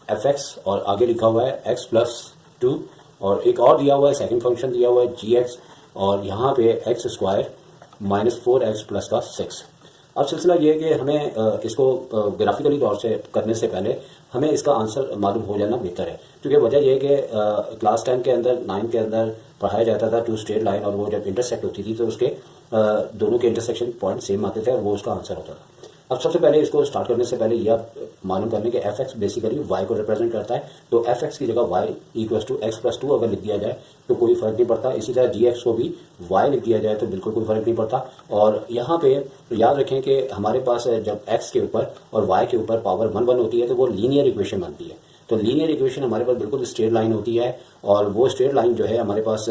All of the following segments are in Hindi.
एफ एक्स और आगे लिखा हुआ है एक्स प्लस 2 और एक और दिया हुआ है सेकंड फंक्शन दिया हुआ है जी एक्स और यहाँ पे एक्स स्क्वायर -4x प्लस का 6। अब सिलसिला ये है कि हमें इसको ग्राफिकली तौर से करने से पहले हमें इसका आंसर मालूम हो जाना बेहतर है, क्योंकि वजह यह है कि क्लास 10 के अंदर 9 के अंदर पढ़ाया जाता था टू स्ट्रेट लाइन और वो जब इंटरसेक्ट होती थी तो उसके दोनों के इंटरसेक्शन पॉइंट सेम आते थे और वो उसका आंसर होता था। अब सबसे पहले इसको स्टार्ट करने से पहले यह मालूम करने के एफ एक्स बेसिकली वाई को रिप्रेजेंट करता है, तो एफ एक्स की जगह Y equal to X plus 2 अगर लिख दिया जाए तो कोई फर्क नहीं पड़ता। इसी तरह जी एक्स को भी वाई लिख दिया जाए तो बिल्कुल कोई फर्क नहीं पड़ता। और यहाँ पे याद रखें कि हमारे पास जब एक्स के ऊपर और वाई के ऊपर पावर 1 1 होती है तो वो लीनियर इक्वेशन बनती है। तो लीनियर इक्वेशन हमारे पास बिल्कुल स्ट्रेट लाइन होती है और वो स्ट्रेट लाइन जो है हमारे पास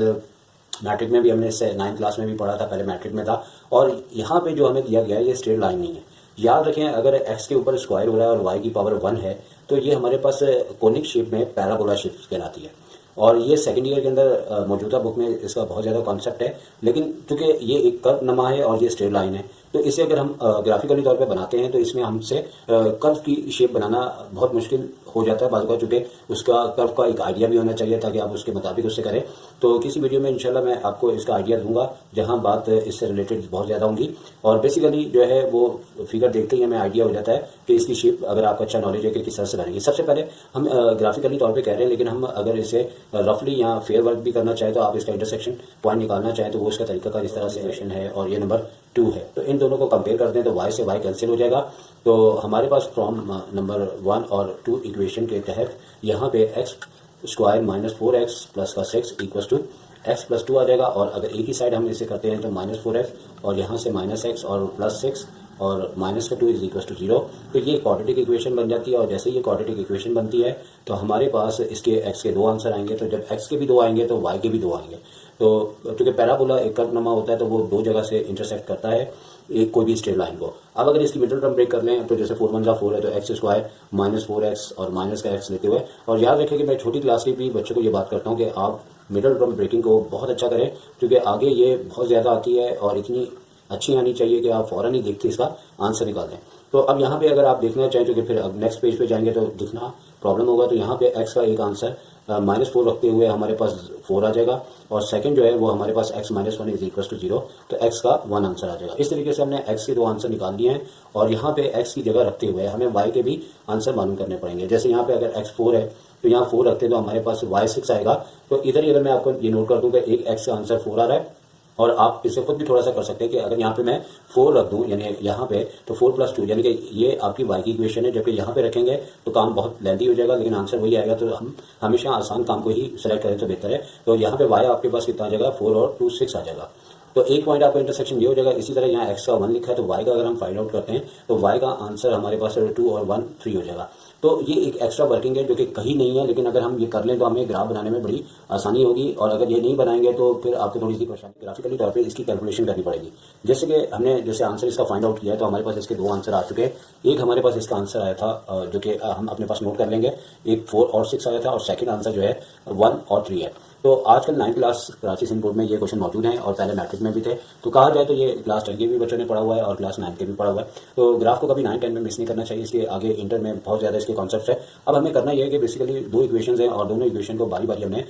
मैट्रिक में भी हमने इससे 9th क्लास में भी पढ़ा था, पहले मैट्रिक में था। और यहाँ पे जो हमें दिया गया है ये स्ट्रेट लाइन नहीं है। याद रखें अगर x के ऊपर स्क्वायर हो रहा है और y की पावर 1 है तो ये हमारे पास कोनिक शेप में पैराबोला शेप कहलाती है और ये सेकंड ईयर के अंदर मौजूदा बुक में इसका बहुत ज़्यादा कॉन्सेप्ट है। लेकिन चूंकि ये एक कर्व नमा है और ये स्ट्रेट लाइन है तो इसे अगर हम ग्राफिकली तौर पे बनाते हैं तो इसमें हमसे कर्व की शेप बनाना बहुत मुश्किल हो जाता है बाजू का, चूंकि उसका कर्व का एक आइडिया भी होना चाहिए ताकि आप उसके मुताबिक उससे करें। तो किसी वीडियो में इंशाल्लाह मैं आपको इसका आइडिया दूंगा जहां बात इससे रिलेटेड बहुत ज़्यादा होंगी और बेसिकली जो है वो फिगर देखते ही हमें आइडिया हो जाता है कि इसकी शेप अगर आपको अच्छा नॉलेज है कि किस तरह से बनेगी। सबसे पहले हम ग्राफिकली तौर पर कह रहे हैं, लेकिन हम अगर इसे रफली या फेयर वर्क भी करना चाहें तो आप इसका इंटरसेक्शन पॉइंट निकालना चाहें तो वो इसका तरीका का इस तरह से क्वेश्चन है और ये नंबर 2 है। तो इन दोनों को कंपेयर करते हैं तो y से y कैंसिल हो जाएगा। तो हमारे पास फ्रॉम नंबर 1 और 2 इक्वेशन के तहत यहाँ पे एक्स स्क्वायर -4x प्लस का 6 इक्वल टू एक्स प्लस 2 आ जाएगा। और अगर एक ही साइड हम इसे करते हैं तो -4x और यहाँ से -x और +6 और माइनस का 2 इज इक्वल टू 0। तो ये क्वाड्रेटिक इक्वेशन बन जाती है और जैसे ये क्वाड्रेटिक इक्वेशन बनती है तो हमारे पास इसके x के 2 आंसर आएंगे। तो जब x के भी 2 आएंगे तो y के भी 2 आएंगे। तो क्योंकि पैराबोला एक कर्व नमा होता है तो वो 2 जगह से इंटरसेक्ट करता है एक कोई भी स्ट्रेट लाइन को। अब अगर इसकी मिडिल टर्म ब्रेक कर लें तो जैसे 4 1 4 है तो एक्स स्क्वायर -4x और माइनस का x लेते हुए, और याद रखें कि मैं छोटी क्लास के भी बच्चों को ये बात करता हूँ कि आप मिडिल टर्म ब्रेकिंग को बहुत अच्छा करें, क्योंकि आगे ये बहुत ज़्यादा आती है और इतनी अच्छी आनी चाहिए कि आप फ़ौरन ही देख के इसका आंसर निकाल दें। तो अब यहाँ पे अगर आप देखना चाहें तो कि फिर अब नेक्स्ट पेज पे जाएंगे तो दिखना प्रॉब्लम होगा। तो यहाँ पे x का एक आंसर -4 रखते हुए हमारे पास 4 आ जाएगा और सेकंड जो है वो हमारे पास x -1 इज इक्वल टू 0, तो x का 1 आंसर आ जाएगा। इस तरीके से हमने x के 2 आंसर निकाल दिए हैं और यहाँ पे x की जगह रखते हुए हमें y के भी आंसर मालूम करने पड़ेंगे। जैसे यहाँ पे अगर x 4 है तो यहाँ 4 रखते हैं तो हमारे पास y 6 आएगा। तो इधर ही अगर मैं आपको ये नोट कर दूँ कि एक x का आंसर 4 आ रहा है और आप इसे खुद भी थोड़ा सा कर सकते हैं कि अगर यहाँ पे मैं 4 रख दूं यानी यहाँ पे तो 4 + 2 यानी कि ये आपकी y की इक्वेशन है, जबकि यहाँ पे रखेंगे तो काम बहुत लेंथी हो जाएगा लेकिन आंसर वही आएगा। तो हम हमेशा आसान काम को ही सेलेक्ट करें तो बेहतर है। तो यहाँ पे y आपके पास कितना आ जाएगा 4 और 2 6 आ जाएगा। तो एक पॉइंट आपका इंटरसेक्शन ये हो जाएगा। इसी तरह यहाँ x का 1 लिखा है तो y का अगर हम फाइंड आउट करते हैं तो y का आंसर हमारे पास 2 और 1 3 हो जाएगा। तो ये एक एक्स्ट्रा वर्किंग है जो कि कहीं नहीं है, लेकिन अगर हम ये कर लें तो हमें ग्राफ बनाने में बड़ी आसानी होगी और अगर ये नहीं बनाएंगे तो फिर आपको थोड़ी सी परेशानी ग्राफिकली तौर पे इसकी कैलकुलेशन करनी पड़ेगी। जैसे कि हमने जैसे आंसर इसका फाइंड आउट किया है तो हमारे पास इसके 2 आंसर आ चुके हैं। एक हमारे पास इसका आंसर आया था जो कि हम अपने पास नोट कर लेंगे, एक 4 और 6 आया था और सेकेंड आंसर जो है 1 और 3 है। तो आजकल 9th class Karachi Sindh board में ये क्वेश्चन मौजूद हैं और पहले मैट्रिक में भी थे। तो कहा जाए तो ये क्लास 10 के भी बच्चों ने पढ़ा हुआ है और क्लास 9 के भी पढ़ा हुआ है। तो ग्राफ को कभी 9 10 में मिस नहीं करना चाहिए, इसलिए आगे इंटर में बहुत ज़्यादा इसके कॉन्सेप्ट है। अब हमें करना यह है कि बेसिकली 2 इक्वेशंस हैं और दोनों इक्वेशन को बारी बारी हमने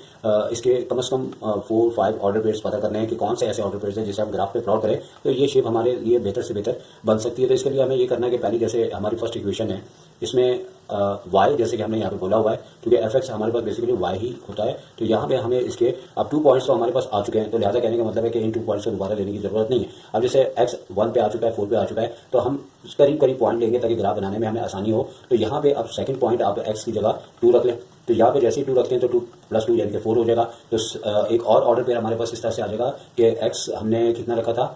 इसके कम से कम 4 5 ऑर्डर पेयर्स पता करने हैं कि कौन से ऐसे ऑर्डर पेयर्स हैं जिसे हम ग्राफ पे प्लॉट करें तो ये शेप हमारे लिए बेहतर से बेहतर बन सकती है। तो इसके लिए हमें ये करना है कि पहली जैसे हमारी फर्स्ट इक्वेशन है इसमें y जैसे कि हमने यहाँ पे बोला हुआ है, क्योंकि एफ एक्स हमारे पास बेसिकली y ही होता है। तो यहाँ पे हमें इसके अब 2 पॉइंट्स तो हमारे पास आ चुके हैं, तो लिहाजा कहने का मतलब है कि इन 2 पॉइंट्स को दोबारा लेने की जरूरत नहीं है। अब जैसे x 1 पे आ चुका है 4 पे आ चुका है तो हम करीब करीब पॉइंट लेंगे ताकि ग्राफ बनाने में हमें आसानी हो। तो यहाँ पे अब सेकंड पॉइंट आप x की जगह 2 रख लें, तो यहाँ पे जैसे ही 2 रखते हैं तो 2 + 2 यानी कि 4 हो जाएगा। तो एक और ऑर्डर पेयर हमारे पास इस तरह से आ जाएगा कि x हमने कितना रखा था,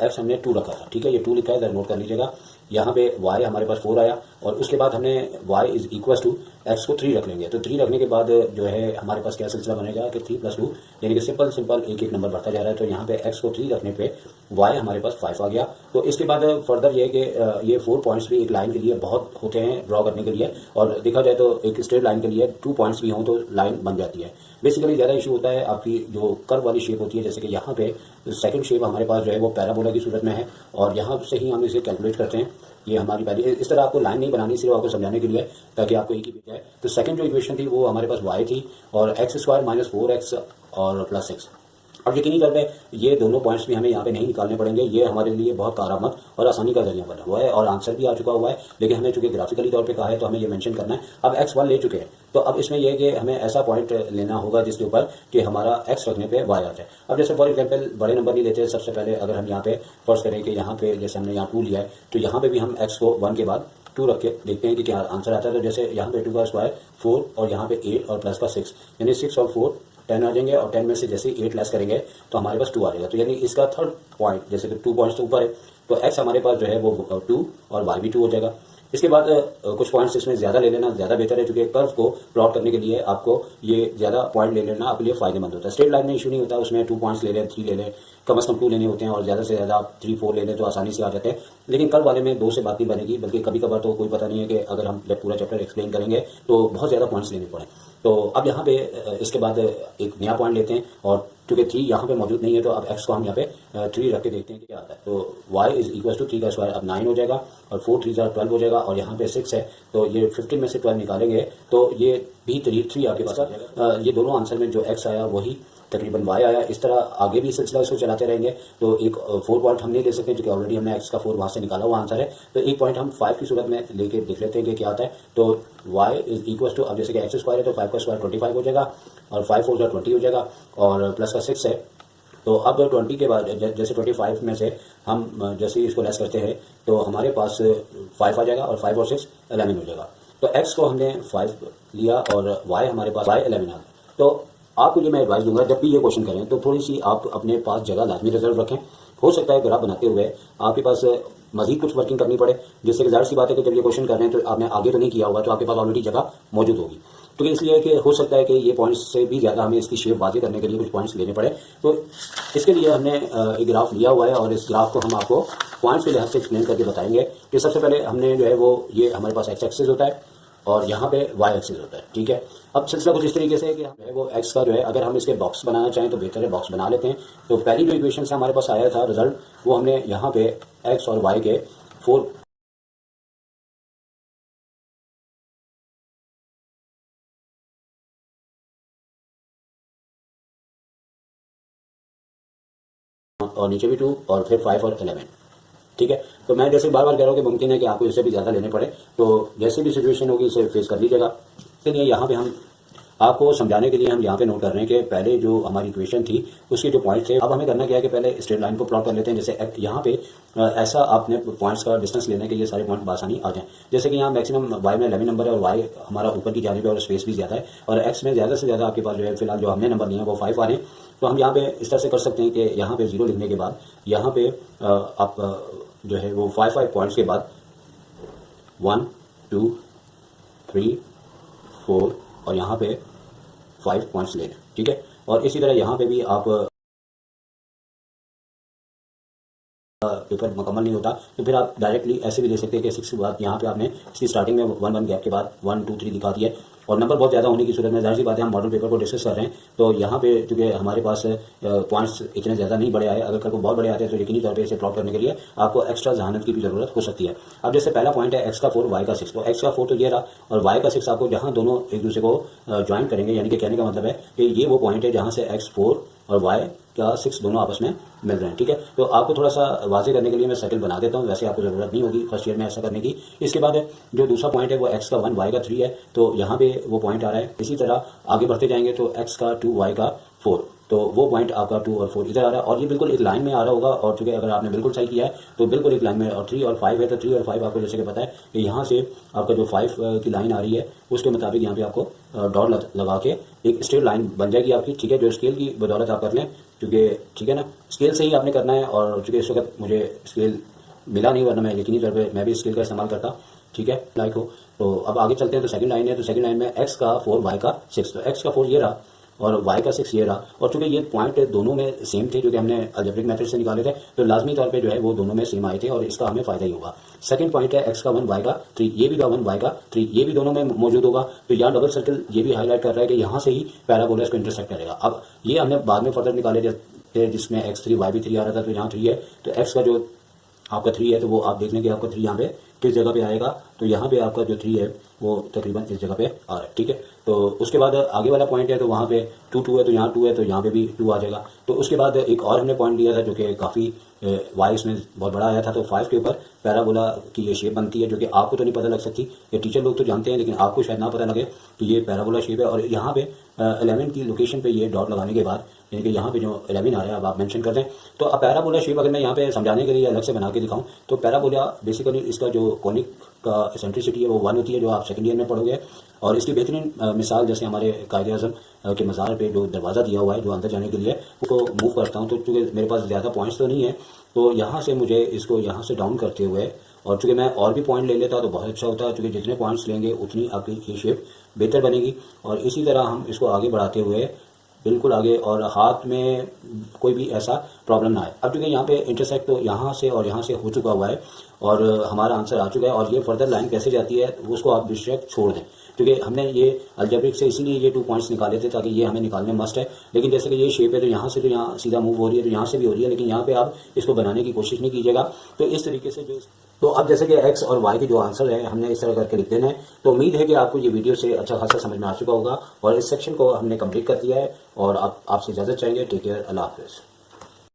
x हमने 2 रखा था, ठीक है, ये 2 लिखा है इधर नोट कर लीजिएगा। यहाँ पे y हमारे पास 4 आया और उसके बाद हमने y is equal to x को 3 रख लेंगे। तो 3 रखने के बाद जो है हमारे पास क्या सिलसिला बनेगा कि 3 + 2 यानी कि सिंपल एक एक नंबर बढ़ता जा रहा है। तो यहाँ पे x को 3 रखने पे y हमारे पास 5 आ गया। तो इसके बाद फर्दर ये है कि ये 4 पॉइंट्स भी एक लाइन के लिए बहुत होते हैं ड्रॉ करने के लिए, और देखा जाए तो एक स्ट्रेट लाइन के लिए 2 पॉइंट्स भी हों तो लाइन बन जाती है। बेसिकली ज़्यादा इशू होता है आपकी जो कर्व वाली शेप होती है, जैसे कि यहाँ पे सेकंड शेप हमारे पास जो है वो पैराबोला की सूरत में है और यहाँ से ही हम इसे कैलकुलेट करते हैं। ये हमारी पहली, इस तरह आपको लाइन नहीं बनानी, सिर्फ आपको समझाने के लिए ताकि आपको एक ही दिख जाए। तो सेकंड जो इक्वेशन थी वो हमारे पास y थी और एक्स स्क्वायर माइनस 4x और प्लस 6। अब यकीनी तौर पे ये दोनों पॉइंट्स भी हमें यहाँ पे नहीं निकालने पड़ेंगे, ये हमारे लिए बहुत कारामद और आसानी का जरिया बना हुआ है और आंसर भी आ चुका हुआ है। लेकिन हमने चूंकि ग्राफिकली तौर पे कहा है तो हमें ये मेंशन करना है। अब x1 ले चुके हैं तो अब इसमें यह है कि हमें ऐसा पॉइंट लेना होगा जिसके ऊपर कि हमारा x रखने पे y आ जाए। अब जैसे फॉर एग्जाम्पल बड़े नंबर नहीं लेते, सबसे पहले अगर हम यहाँ पे फर्स्ट करें कि यहाँ पे जैसे हमने यहाँ 2 लिया है तो यहाँ पे भी हम x को 1 के बाद 2 रख के देखते हैं कि क्या आंसर आता है। तो जैसे यहाँ पे 2 का स्क्वायर 4 और यहाँ पे 8 और प्लस का 6, यानी 6 और 4 10 आ जाएंगे और 10 में से जैसे 8 लेस करेंगे तो हमारे पास 2 आ जाएगा। तो यानी इसका थर्ड पॉइंट, जैसे कि 2 पॉइंट्स तो ऊपर है तो x हमारे पास जो है वो 2 और y भी 2 हो जाएगा। इसके बाद कुछ पॉइंट्स इसमें ज़्यादा ले लेना ज़्यादा बेहतर है, क्योंकि कर्व को प्लॉट करने के लिए आपको ये ज़्यादा पॉइंट ले लेना आपके लिए फ़ायदेमंद होता है। स्ट्रेट लाइन में इशू नहीं होता, उसमें 2 पॉइंट्स ले लें, 3 ले लें, कम से कम 2 लेने होते हैं और ज़्यादा से ज़्यादा आप 3 4 ले लें तो आसानी से आ जाते हैं। लेकिन कर्व वाले में 2 से बात नहीं बनेगी, बल्कि कभी कभार तो कोई पता नहीं है कि अगर हम जब पूरा चैप्टर एक्सप्लेन करेंगे तो बहुत ज़्यादा पॉइंट्स लेने पड़े। तो अब यहाँ पे इसके बाद एक नया पॉइंट लेते हैं और चूँकि 3 यहाँ पे मौजूद नहीं है तो अब x को हम यहाँ पे 3 रख के देखते हैं कि क्या आता है। तो y इज इक्वल टू 3 का स्क्वायर अब 9 हो जाएगा और 4 3 12 हो जाएगा और यहाँ पे 6 है तो ये 15 में से 12 निकालेंगे तो ये भी 3 आपके पास आ जाएगा। ये दोनों आंसर में जो x आया वही तकरीबन y आया। इस तरह आगे भी सिलसिला इसको चलाते रहेंगे। तो एक 4 पॉइंट हम नहीं ले सकते क्योंकि ऑलरेडी हमने x का 4 वहाँ से निकाला हुआ आंसर है। तो एक पॉइंट हम 5 की सूरत में लेके देख लेते हैं कि क्या आता है। तो y इज इक्वल टू, अब जैसे कि x स्क्वायर है तो 5 का स्क्वायर 25 हो जाएगा और 5 4 जा 20 हो जाएगा और प्लस का 6 है। तो अब 20 के बाद जैसे 25 में से हम जैसे इसको लेस करते हैं तो हमारे पास 5 आ जाएगा और 5 और 6 11 हो जाएगा। तो x को हमने 5 लिया और y हमारे पास y 11 आ गया। तो आपको ये मैं एडवाइस दूंगा जब भी ये क्वेश्चन करें तो थोड़ी सी आप अपने पास जगह लाजमी रिजर्व रखें। हो सकता है ग्राफ बनाते हुए आपके पास मजीद कुछ वर्किंग करनी पड़े, जिससे कि जाहिर सी बात है कि जब ये क्वेश्चन कर रहे हैं तो आपने आगे तो नहीं किया होगा तो आपके पास ऑलरेडी जगह मौजूद होगी। तो इसलिए कि हो सकता है कि ये पॉइंट्स से भी ज़्यादा हमें इसकी शेप वाज़ेह करने के लिए कुछ पॉइंट्स लेने पड़े। तो इसके लिए हमने एक ग्राफ लिया हुआ है और इस ग्राफ को हम आपको पॉइंट्स के लिहाज से एक्सप्लेन करके बताएंगे कि सबसे पहले हमने जो है वो ये हमारे पास एक्स एक्सिस होता है और यहाँ पे y एक्सिस होता है। ठीक है, अब सिलसिला कुछ इस तरीके से है कि जो है वो x का जो है अगर हम इसके बॉक्स बनाना चाहें तो बेहतर है बॉक्स बना लेते हैं। तो पहली जो इक्वेशन से हमारे पास आया था रिजल्ट वो हमने यहाँ पे x और y के 4 और नीचे भी 2 और फिर 5 और 11। ठीक है, तो मैं जैसे बार बार कह रहा हूँ कि मुमकिन है कि आपको इससे भी ज़्यादा लेने पड़े, तो जैसे भी सिचुएशन होगी इसे फेस कर लीजिएगा। इसलिए यहाँ पे हम आपको समझाने के लिए हम यहाँ पे नोट कर रहे हैं कि पहले जो हमारी इक्वेशन थी उसके जो पॉइंट थे, अब हमें करना क्या है कि पहले स्ट्रेट लाइन को प्लॉट कर लेते हैं। जैसे यहाँ पे ऐसा आपने पॉइंट्स का डिस्टेंस लेने के लिए सारे पॉइंट आसानी आ जाएं। जैसे कि यहाँ मैक्सिमम y में 11 नंबर है और y हमारा ऊपर की जानिब है और स्पेस भी ज़्यादा है और x में ज़्यादा से ज़्यादा आपके पास जो है फिलहाल जो हमने नंबर लिए हैं वो 5 आ रहे हैं। तो हम यहाँ पे इस तरह से कर सकते हैं कि यहाँ पे 0 लिखने के बाद यहाँ पे आप जो है वो 5 पॉइंट्स के बाद 1 2 3 4 और यहाँ पे 5 पॉइंट्स ले लें। ठीक है, और इसी तरह यहाँ पे भी आप पेपर मुकम्मल नहीं होता तो फिर आप डायरेक्टली ऐसे भी ले सकते हैं कि 6 के बाद यहाँ पे आपने इसकी स्टार्टिंग में 1 गैप के बाद 1 2 3 दिखा दिया और नंबर बहुत ज़्यादा होने की सूरत में जाहिर सी बात है हम मॉडल पेपर को डिस्कस कर रहे हैं। तो यहाँ पे चूँकि हमारे पास पॉइंट्स इतने ज़्यादा नहीं बड़े आए, अगर कल को बहुत बड़े आते हैं तो यकीनी तौर पे इसे प्लॉट करने के लिए आपको एक्स्ट्रा जहानत की भी ज़रूरत हो सकती है। अब जैसे पहला पॉइंट है x का 4 y का 6, तो x का 4 तो ये रहा और y का 6 आपको जहाँ दोनों एक दूसरे को ज्वाइन करेंगे, यानी कि कहने का मतलब है कि ये वो पॉइंट है जहाँ से x 4 और y का 6 दोनों आपस में मिल रहे हैं। ठीक है, तो आपको थोड़ा सा वाजे करने के लिए मैं सर्कल बना देता हूँ, वैसे आपको ज़रूरत नहीं होगी फर्स्ट ईयर में ऐसा करने की। इसके बाद जो दूसरा पॉइंट है वो x का 1 y का 3 है, तो यहाँ पे वो पॉइंट आ रहा है। इसी तरह आगे बढ़ते जाएंगे तो x का 2 y का 4, तो वो पॉइंट आपका 2 और 4 इधर आ रहा है और ये बिल्कुल एक लाइन में आ रहा होगा। और चूंकि अगर आपने बिल्कुल सही किया है तो बिल्कुल एक लाइन में, और 3 और 5 है तो 3 और 5 आपको जैसे कि पता है कि यहाँ से आपका जो 5 की लाइन आ रही है उसके मुताबिक यहाँ पे आपको डॉट लगा के एक स्ट्रेट लाइन बन जाएगी आपकी। ठीक है, जो स्केल की बदौलत आप कर लें, क्योंकि ठीक है ना, स्केल से ही आपने करना है। और चूँकि इस वक्त मुझे स्केल मिला नहीं, वरना मैं यकीनी तौर पर मैं भी स्केल का इस्तेमाल करता। ठीक है, लाइक हो। तो अब आगे चलते हैं। तो सेकंड लाइन है, तो सेकंड लाइन में x का 4 y का 6, तो x का 4 ये रहा और y का 6 ये रहा। और चूंकि ये पॉइंट दोनों में सेम थे जो कि हमने अलजेब्रिक मेथड से निकाले थे, तो लाजमी तौर पे जो है वो दोनों में सेम आए थे और इसका हमें फ़ायदा ही होगा। सेकंड पॉइंट है x का 1 y का 3, ये भी 1 y का 3, ये भी दोनों में मौजूद होगा। तो यहाँ डबल सर्कल ये भी हाईलाइट कर रहा है कि यहाँ से ही पैराबोला इसको इंटरसेक्ट करेगा। अब ये हमने बाद में फर्दर निकाले थे जिसमें x3 y भी 3 आ रहा था, तो यहाँ 3 है तो x का जो आपका 3 है तो वो आप देख लें कि आपका 3 यहाँ पे किस जगह पे आएगा, तो यहाँ पे आपका जो 3 है वो तकरीबन इस जगह पे आ रहा है, ठीक है। तो उसके बाद आगे वाला पॉइंट है, तो वहाँ पे 2 है, तो यहाँ 2 है, तो यहाँ पे भी 2 आ जाएगा। तो उसके बाद एक और हमने पॉइंट लिया था जो कि काफ़ी वाई इसमें बहुत बड़ा आया था, तो 5 के ऊपर पैराबोला की ये शेप बनती है, जो कि आपको तो नहीं पता लग सकती, ये टीचर लोग तो जानते हैं, लेकिन आपको शायद ना पता लगे कि ये पैराबोला शेप है। और यहाँ पे 11 की लोकेशन पे ये डॉट लगाने के बाद, यानी कि यहाँ पे जो 11 आ रहा है, अब आप मेंशन कर दें। तो अब पैराबोला शेप अगर मैं यहाँ पे समझाने के लिए अलग से बना के दिखाऊं, तो पैराबोला बेसिकली इसका जो कॉनिक का एसेंट्रिसिटी है वो 1 होती है, जो आप सेकंड ईयर में पढ़ोगे। और इसकी बेहतरीन मिसाल जैसे हमारे कायदे आज़म के मज़ार पे जो दरवाज़ा दिया हुआ है जो अंदर जाने के लिए, उसको मूव करता हूँ, तो चूँकि मेरे पास ज़्यादा पॉइंट्स तो नहीं है, तो यहाँ से मुझे इसको यहाँ से डाउन करते हुए, और चूँकि मैं और भी पॉइंट ले लेता तो बहुत अच्छा होता, क्योंकि जितने पॉइंट्स लेंगे उतनी आपकी ये शेप बेहतर बनेगी। और इसी तरह हम इसको आगे बढ़ाते हुए बिल्कुल आगे, और हाथ में कोई भी ऐसा प्रॉब्लम ना आए। अब चूँकि यहाँ पे इंटरसेक्ट तो यहाँ से और यहाँ से हो चुका हुआ है, और हमारा आंसर आ चुका है। और ये फर्दर लाइन कैसे जाती है उसको आप बेशक छोड़ दें, क्योंकि हमने ये अलजेब्रिक से इसीलिए ये 2 पॉइंट्स निकाले थे ताकि ये हमें निकालने मस्ट है। लेकिन जैसे कि ये शेप है, तो यहाँ से तो यहाँ सीधा मूव हो रही है, तो यहाँ से भी हो रही है, लेकिन यहाँ पे आप इसको बनाने की कोशिश नहीं कीजिएगा। तो इस तरीके से जो, तो अब जैसे कि एक्स और वाई के जो आंसर है हमने इस तरह करके लिख देना है। तो उम्मीद है कि आपको ये वीडियो से अच्छा खासा समझ में आ चुका होगा, और इस सेक्शन को हमने कंप्लीट कर दिया है। और आप आपसे इजाज़त चाहेंगे। टेक केयर, अल्लाह हाफ़िज़।